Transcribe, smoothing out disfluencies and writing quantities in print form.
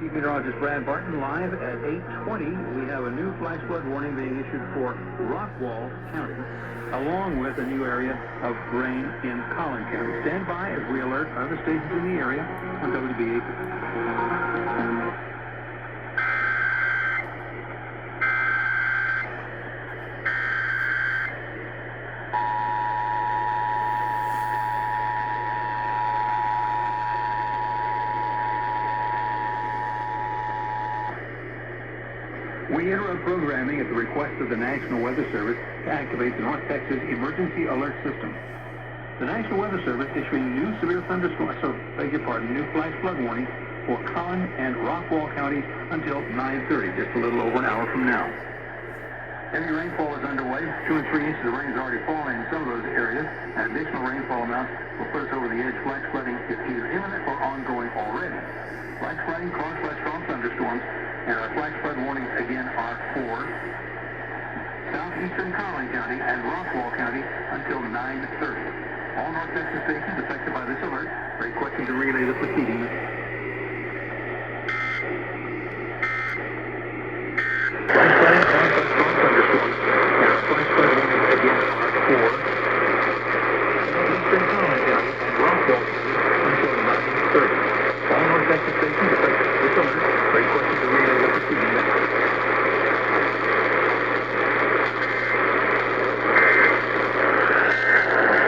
Chief Meteorologist Brad Barton live at 8:20. We have a new flash flood warning being issued for Rockwall County, along with a new area of rain in Collin County. Stand by as we alert other stations in the area on WBA. We interrupt programming at the request of the National Weather Service to activate the North Texas Emergency Alert System. The National Weather Service issuing new severe thunderstorms, new flash flood warning for Collin and Rockwall counties until 9:30, just a little over an hour from now. Heavy rainfall is underway. 2 and 3 inches of rain is already falling in some of those areas. An additional rainfall amount will put us over the edge. Flash flooding is either imminent or ongoing already. Flash flooding caused by strong thunderstorms. And our flash flood warnings again are for southeastern Collin County and Rockwall County until 9:30. All North Texas stations affected by this alert are requesting to relay the proceedings.